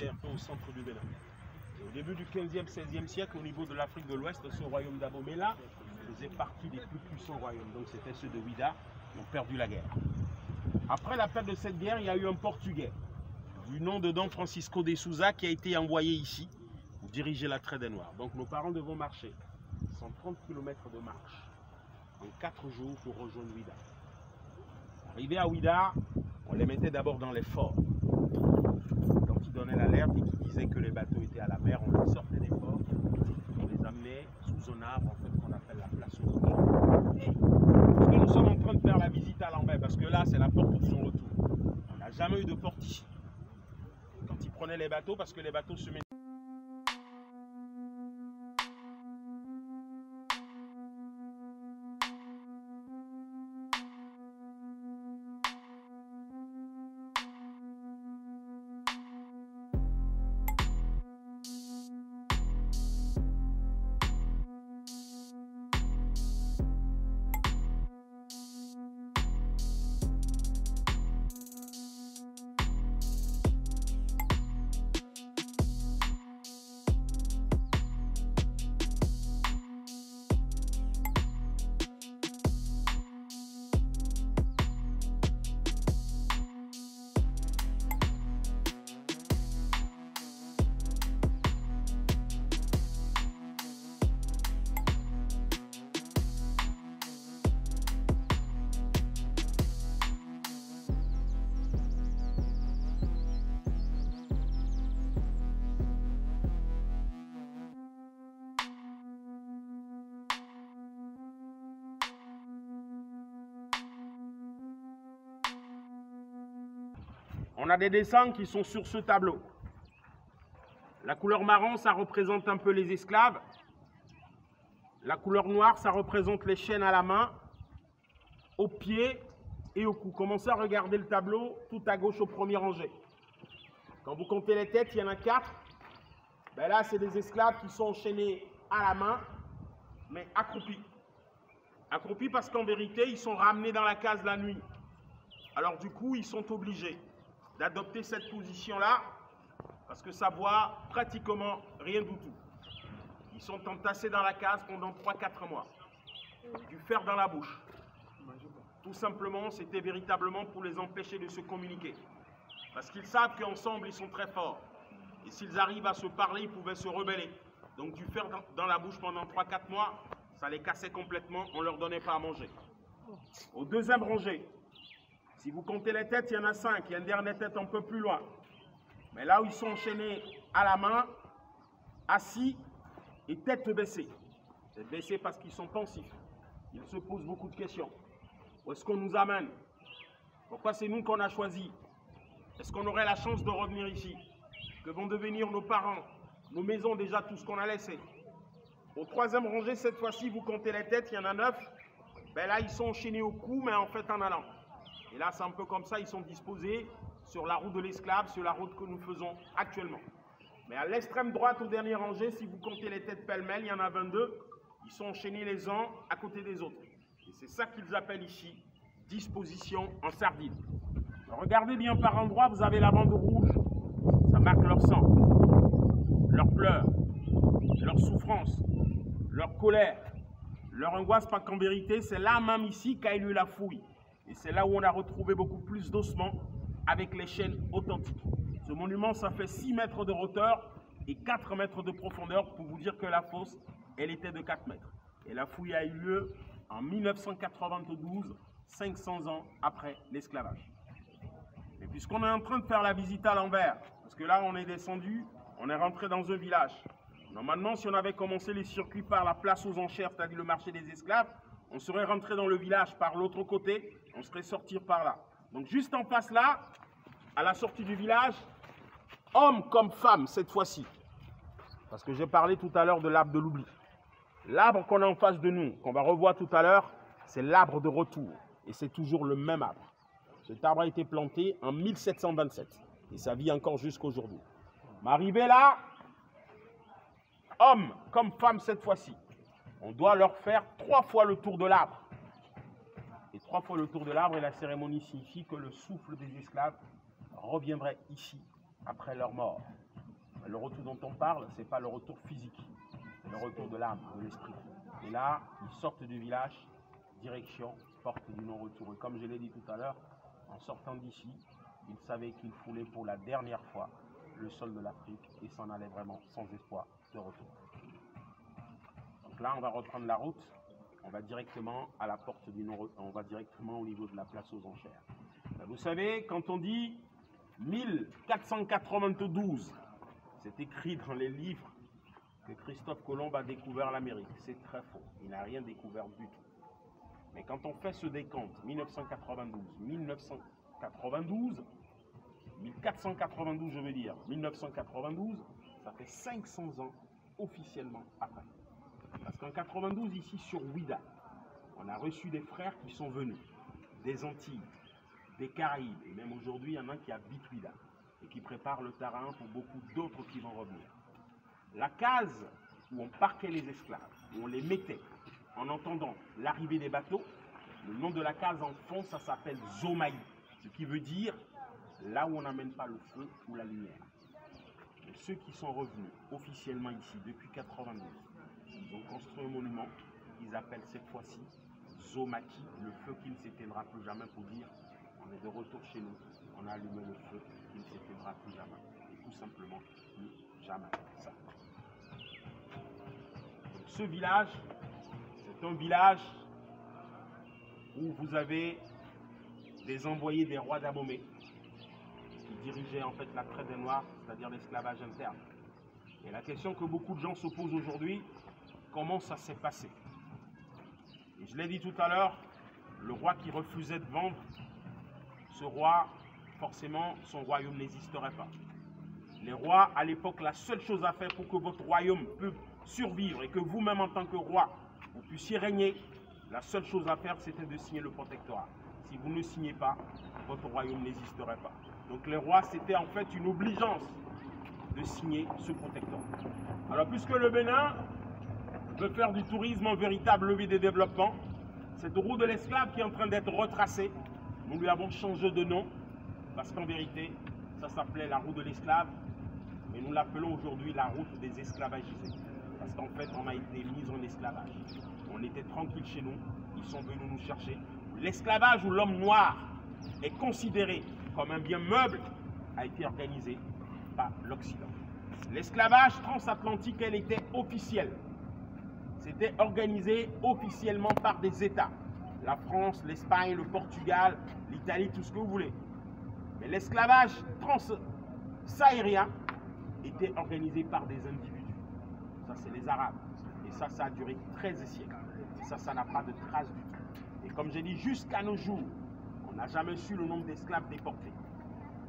c'est un peu au centre du Bénin. Au début du 15e, 16e siècle, au niveau de l'Afrique de l'Ouest, ce royaume d'Abomey-là faisait partie des plus puissants royaumes. Donc c'était ceux de Ouida qui ont perdu la guerre. Après la perte de cette guerre, il y a eu un Portugais du nom de Don Francisco de Souza qui a été envoyé ici pour diriger la traite des Noirs. Donc nos parents devront marcher 130 km de marche en 4 jours pour rejoindre Ouida. Arrivé à Ouida, on les mettait d'abord dans les forts. Quand ils donnaient l'alerte et qu'ils disaient que les bateaux étaient à la mer, on les sortait des forts, on les amenait sous un arbre en fait, qu'on appelle la place aux Anges. Parce que nous sommes en train de faire la visite à Lambert, parce que là c'est la porte de son retour. On n'a jamais eu de porte ici. Quand ils prenaient les bateaux, parce que les bateaux se mettaient. On a des dessins qui sont sur ce tableau. La couleur marron, ça représente un peu les esclaves. La couleur noire, ça représente les chaînes à la main, aux pieds et au cou. Commencez à regarder le tableau tout à gauche au premier rangé. Quand vous comptez les têtes, il y en a 4. Ben là, c'est des esclaves qui sont enchaînés à la main, mais accroupis. Accroupis parce qu'en vérité, ils sont ramenés dans la case la nuit. Alors du coup, ils sont obligés d'adopter cette position-là, parce que ça voit pratiquement rien du tout. Ils sont entassés dans la case pendant 3-4 mois, du fer dans la bouche. Tout simplement, c'était véritablement pour les empêcher de se communiquer. Parce qu'ils savent qu'ensemble, ils sont très forts. Et s'ils arrivent à se parler, ils pouvaient se rebeller. Donc du fer dans la bouche pendant 3-4 mois, ça les cassait complètement, on ne leur donnait pas à manger. Au deuxième rangée, si vous comptez les têtes, il y en a 5. Il y a une dernière tête un peu plus loin. Mais là où ils sont enchaînés à la main, assis et tête baissée. Tête baissée parce qu'ils sont pensifs. Ils se posent beaucoup de questions. Où est-ce qu'on nous amène? Pourquoi c'est nous qu'on a choisi? Est-ce qu'on aurait la chance de revenir ici? Que vont devenir nos parents, nos maisons, déjà tout ce qu'on a laissé? Au troisième rangée, cette fois-ci, vous comptez les têtes, il y en a 9. Ben là, ils sont enchaînés au cou, mais en fait en allant. Et là, c'est un peu comme ça, ils sont disposés sur la route de l'esclave, sur la route que nous faisons actuellement. Mais à l'extrême droite, au dernier rangé, si vous comptez les têtes pêle-mêle, il y en a 22. Ils sont enchaînés les uns à côté des autres. Et c'est ça qu'ils appellent ici disposition en sardine. Alors, regardez bien par endroit, vous avez la bande rouge. Ça marque leur sang, leur pleurs, leur souffrance, leur colère, leur angoisse, parce qu'en vérité, c'est là même ici qu'a eu la fouille. Et c'est là où on a retrouvé beaucoup plus d'ossements avec les chaînes authentiques. Ce monument, ça fait 6 mètres de hauteur et 4 mètres de profondeur pour vous dire que la fosse, elle était de 4 mètres. Et la fouille a eu lieu en 1992, 500 ans après l'esclavage. Et puisqu'on est en train de faire la visite à l'envers, parce que là, on est descendu, on est rentré dans un village. Normalement, si on avait commencé les circuits par la place aux enchères, c'est-à-dire le marché des esclaves, on serait rentré dans le village par l'autre côté, on serait sorti par là. Donc juste en face là, à la sortie du village, hommes comme femmes cette fois-ci. Parce que j'ai parlé tout à l'heure de l'arbre de l'oubli. L'arbre qu'on a en face de nous, qu'on va revoir tout à l'heure, c'est l'arbre de retour. Et c'est toujours le même arbre. Cet arbre a été planté en 1727. Et ça vit encore jusqu'aujourd'hui. Mais arrivé là, hommes comme femmes cette fois-ci, on doit leur faire 3 fois le tour de l'arbre. Et 3 fois le tour de l'arbre, et la cérémonie signifie que le souffle des esclaves reviendrait ici après leur mort. Le retour dont on parle, ce n'est pas le retour physique, c'est le retour de l'âme, de l'esprit. Et là, ils sortent du village, direction porte du non-retour. Et comme je l'ai dit tout à l'heure, en sortant d'ici, ils savaient qu'ils foulaient pour la dernière fois le sol de l'Afrique et s'en allaient vraiment sans espoir de retour. Donc là, on va reprendre la route. On va directement à la porte du non-retour. On va directement au niveau de la place aux enchères. Vous savez, quand on dit 1492, c'est écrit dans les livres que Christophe Colomb a découvert l'Amérique. C'est très faux. Il n'a rien découvert du tout. Mais quand on fait ce décompte, 1992, 1492, je veux dire, 1992, ça fait 500 ans officiellement après. Parce qu'en 92, ici sur Ouida, on a reçu des frères qui sont venus des Antilles, des Caraïbes, et même aujourd'hui, il y en a qui habitent Ouida et qui préparent le terrain pour beaucoup d'autres qui vont revenir. La case où on parquait les esclaves, où on les mettait, en entendant l'arrivée des bateaux, le nom de la case en fond, ça s'appelle Zomaï, ce qui veut dire là où on n'amène pas le feu ou la lumière. Et ceux qui sont revenus officiellement ici depuis 92, ils ont construit un monument qu'ils appellent cette fois-ci Zomaki, le feu qui ne s'éteindra plus jamais, pour dire on est de retour chez nous, on a allumé le feu qui ne s'éteindra plus jamais. Et tout simplement, plus jamais ça. Donc, ce village, c'est un village où vous avez des envoyés des rois d'Abomey qui dirigeaient en fait la traite des Noirs, c'est-à-dire l'esclavage interne. Et la question que beaucoup de gens se posent aujourd'hui, comment ça s'est passé? Et je l'ai dit tout à l'heure, le roi qui refusait de vendre, ce roi, forcément, son royaume n'existerait pas. Les rois, à l'époque, la seule chose à faire pour que votre royaume puisse survivre et que vous-même, en tant que roi, vous puissiez régner, la seule chose à faire, c'était de signer le protectorat. Si vous ne signez pas, votre royaume n'existerait pas. Donc les rois, c'était en fait une obligeance de signer ce protectorat. Alors, puisque le Bénin veut faire du tourisme un véritable levier de développement, cette route de l'esclave qui est en train d'être retracée, nous lui avons changé de nom, parce qu'en vérité, ça s'appelait la route de l'esclave, mais nous l'appelons aujourd'hui la route des esclavagisés. Parce qu'en fait, on a été mis en esclavage. On était tranquille chez nous, ils sont venus nous chercher. L'esclavage où l'homme noir est considéré comme un bien meuble a été organisé par l'Occident. L'esclavage transatlantique, elle était officielle. C'était organisé officiellement par des États. La France, l'Espagne, le Portugal, l'Italie, tout ce que vous voulez. Mais l'esclavage trans-sahérien était organisé par des individus. Ça, c'est les Arabes. Et ça a duré 13 siècles. Et ça n'a pas de trace du tout. Et comme j'ai dit, jusqu'à nos jours, on n'a jamais su le nombre d'esclaves déportés.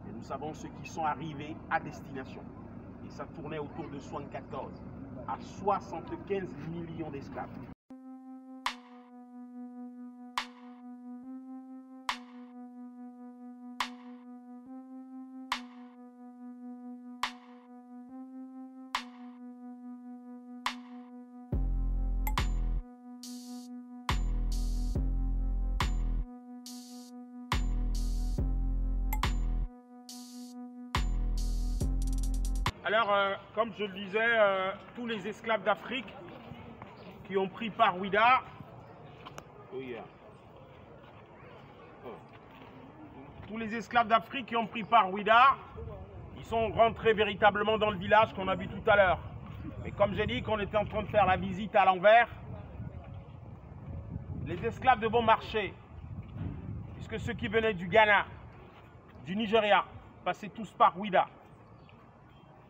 Et nous savons ceux qui sont arrivés à destination. Et ça tournait autour de 74 à 75 millions d'esclaves. Alors, comme je le disais, tous les esclaves d'Afrique qui ont pris part Ouida, tous les esclaves d'Afrique qui ont pris part Ouida, ils sont rentrés véritablement dans le village qu'on a vu tout à l'heure. Mais comme j'ai dit qu'on était en train de faire la visite à l'envers, les esclaves devaient marcher, puisque ceux qui venaient du Ghana, du Nigeria, passaient tous par Ouida.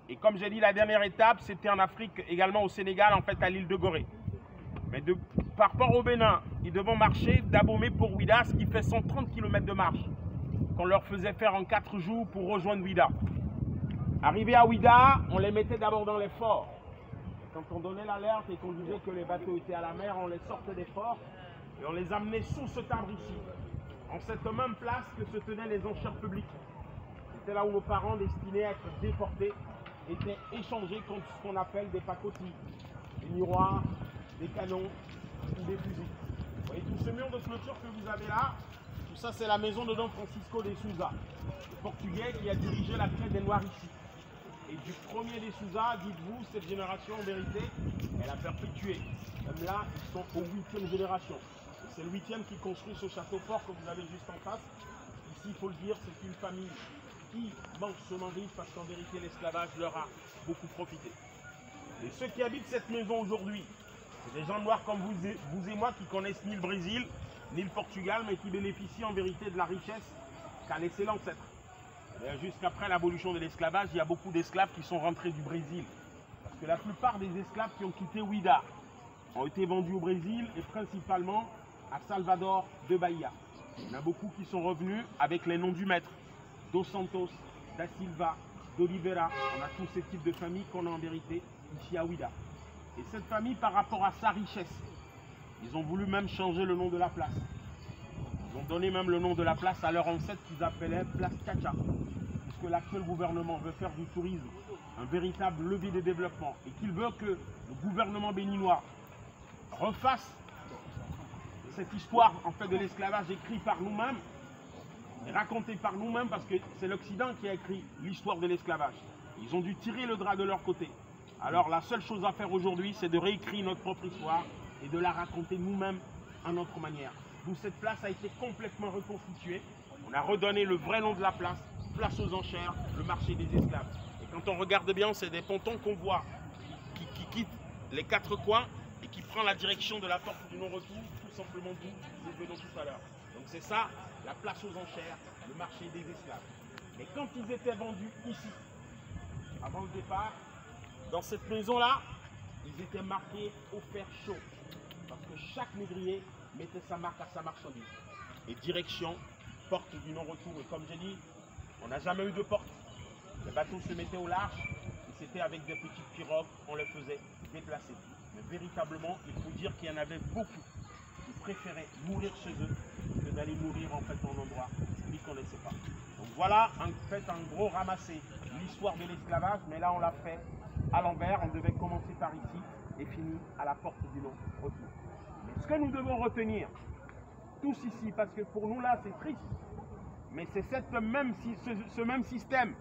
Et comme j'ai dit, la dernière étape, c'était en Afrique, également au Sénégal, en fait, à l'île de Gorée. Mais par rapport au Bénin, ils devaient marcher d'Abomey pour Ouida, ce qui fait 130 km de marche, qu'on leur faisait faire en 4 jours pour rejoindre Ouida. Arrivés à Ouida, on les mettait d'abord dans les forts. Quand on donnait l'alerte et qu'on disait que les bateaux étaient à la mer, on les sortait des forts et on les amenait sous cet arbre ici, en cette même place que se tenaient les enchères publiques. C'était là où nos parents destinés à être déportés étaient échangés contre ce qu'on appelle des pacotilles, des miroirs, des canons ou des fusils. Vous voyez tout ce mur de clôture que vous avez là, tout ça c'est la maison de Don Francisco de Souza, le Portugais qui a dirigé la traite des Noirs ici. Et du premier des Souza, dites-vous, cette génération, en vérité, elle a perpétué. Même là, ils sont aux 8e génération. Et c'est le 8e qui construit ce château fort que vous avez juste en face. Ici, il faut le dire, c'est une famille qui manque son envie parce qu'en vérité, l'esclavage leur a beaucoup profité. Et ceux qui habitent cette maison aujourd'hui, c'est des gens noirs comme vous et moi qui connaissent ni le Brésil, ni le Portugal, mais qui bénéficient en vérité de la richesse qu'a laissé l'ancêtre. Jusqu'après l'abolition de l'esclavage, il y a beaucoup d'esclaves qui sont rentrés du Brésil. Parce que la plupart des esclaves qui ont quitté Ouida ont été vendus au Brésil et principalement à Salvador de Bahia. Il y en a beaucoup qui sont revenus avec les noms du maître, Dos Santos, Da Silva, d'Oliveira. On a tous ces types de familles qu'on a en vérité ici à Ouida. Et cette famille, par rapport à sa richesse, ils ont voulu même changer le nom de la place. Ils ont donné même le nom de la place à leur ancêtre qu'ils appelaient Place Tchatcha. Puisque l'actuel gouvernement veut faire du tourisme un véritable levier de développement et qu'il veut que le gouvernement béninois refasse cette histoire en fait de l'esclavage écrite par nous-mêmes et racontée par nous-mêmes parce que c'est l'Occident qui a écrit l'histoire de l'esclavage. Ils ont dû tirer le drap de leur côté. Alors la seule chose à faire aujourd'hui, c'est de réécrire notre propre histoire et de la raconter nous-mêmes à notre manière. D'où cette place a été complètement reconstituée. On a redonné le vrai nom de la place, place aux enchères, le marché des esclaves. Et quand on regarde bien, c'est des pontons qu'on voit qui quittent les 4 coins et qui prend la direction de la porte du non-retour, tout simplement d'où nous venons tout à l'heure. Donc c'est ça, la place aux enchères, le marché des esclaves. Et quand ils étaient vendus ici, avant le départ, dans cette maison-là, ils étaient marqués au fer chaud. Parce que chaque négrier mettait sa marque à sa marchandise. Et direction, porte du non-retour. Et comme j'ai dit, on n'a jamais eu de porte. Les bateaux se mettaient au large. Et c'était avec des petites pirogues, on les faisait déplacer. Mais véritablement, il faut dire qu'il y en avait beaucoup qui préféraient mourir chez eux que d'aller mourir en fait en endroit qu'ils ne connaissaient pas. Donc voilà, en fait, en gros, ramasser l'histoire de l'esclavage. Mais là, on l'a fait à l'envers. On devait commencer par ici et finir à la porte du non-retour. Mais ce que nous devons retenir, tous ici, parce que pour nous là, c'est triste, mais c'est ce même système,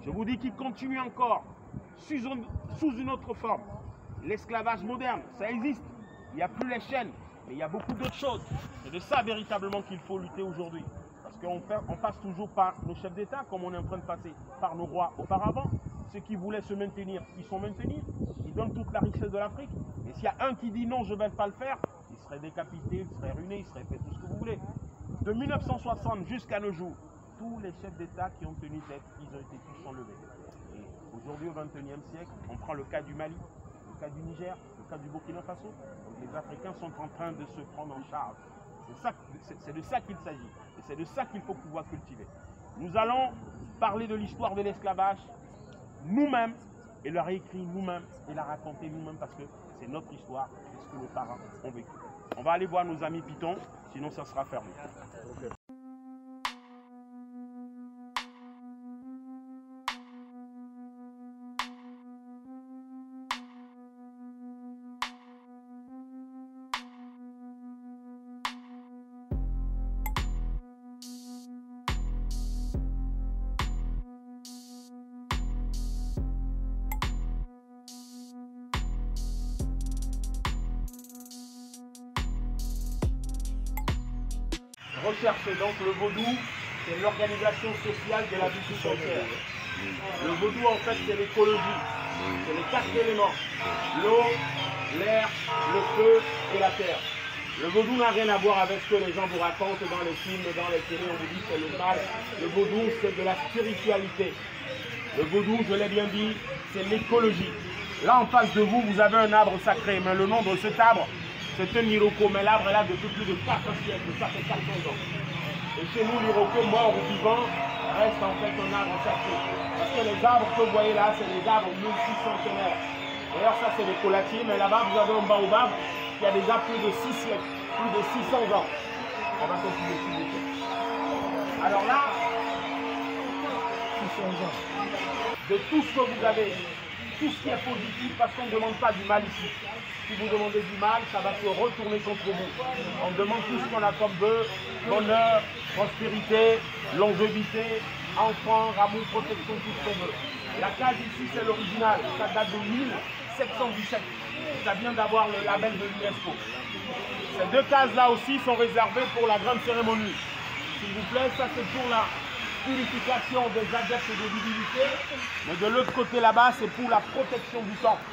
je vous dis, qui continue encore sous une autre forme. L'esclavage moderne, ça existe. Il n'y a plus les chaînes, mais il y a beaucoup d'autres choses. C'est de ça véritablement qu'il faut lutter aujourd'hui. Parce qu'on passe toujours par nos chefs d'État, comme on est en train de passer par nos rois auparavant. Ceux qui voulaient se maintenir, ils sont maintenus. Ils donnent toute la richesse de l'Afrique. Et s'il y a un qui dit non, je ne vais pas le faire, il serait décapité, il serait ruiné, il serait fait tout ce que vous voulez. De 1960 jusqu'à nos jours, tous les chefs d'État qui ont tenu tête, ils ont été tous enlevés. Et aujourd'hui, au XXIe siècle, on prend le cas du Mali, le cas du Niger, le cas du Burkina Faso. Donc les Africains sont en train de se prendre en charge. C'est de ça qu'il s'agit. Et c'est de ça qu'il faut pouvoir cultiver. Nous allons parler de l'histoire de l'esclavage nous-mêmes et la réécrire nous-mêmes et la raconter nous-mêmes parce que c'est notre histoire et ce que nos parents ont vécu. On va aller voir nos amis pitons, sinon ça sera fermé. Okay. Recherchez donc le vaudou, c'est l'organisation sociale de la vie tout entière. Le vaudou en fait c'est l'écologie, c'est les 4 éléments, l'eau, l'air, le feu et la terre. Le vaudou n'a rien à voir avec ce que les gens vous racontent dans les films, dans les télés, on vous dit c'est le mal. Le vaudou c'est de la spiritualité. Le vaudou, je l'ai bien dit, c'est l'écologie. Là en face de vous, vous avez un arbre sacré, mais le nom de cet arbre, c'est un iroko, mais l'arbre est là depuis plus de 4 siècles, ça fait 400 ans. Et chez nous, l'iroko, mort ou vivant, reste en fait un arbre sacré. Parce que les arbres que vous voyez là, c'est les arbres multicentenaires. D'ailleurs, ça c'est des colatiers, mais là-bas, vous avez un baobab qui a déjà plus de 6 siècles, plus de 600 ans. On va continuer s'il vous plaît. Alors là, 600 ans. De tout ce que vous avez, tout ce qui est positif, parce qu'on ne demande pas du mal ici. Si vous demandez du mal, ça va se retourner contre vous. On demande tout ce qu'on a comme vœu, bonheur, prospérité, longévité, enfants, amour, protection, tout ce qu'on veut. La cage ici, c'est l'original. Ça date de 1717. Ça vient d'avoir le label de l'UNESCO. Ces deux cases-là aussi sont réservées pour la grande cérémonie. S'il vous plaît, ça c'est pour la purification des adeptes de divinités. Mais de l'autre côté là-bas, c'est pour la protection du temple.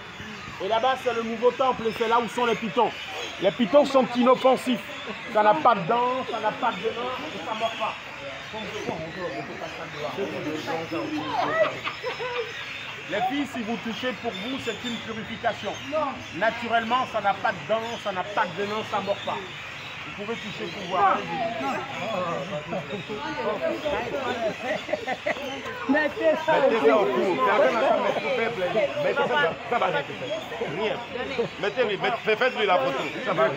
Et là-bas, c'est le nouveau temple et c'est là où sont les pitons. Les pitons sont inoffensifs. Ça n'a pas de dents, ça n'a pas de venin et ça ne mord pas. Les filles, si vous touchez pour vous, c'est une purification. Naturellement, ça n'a pas de dents, ça n'a pas de venin, ça ne mord pas. Vous pouvez toucher pour voir. Mettez ça au cou. Mettez-lui, faites-lui la photo. Ça va.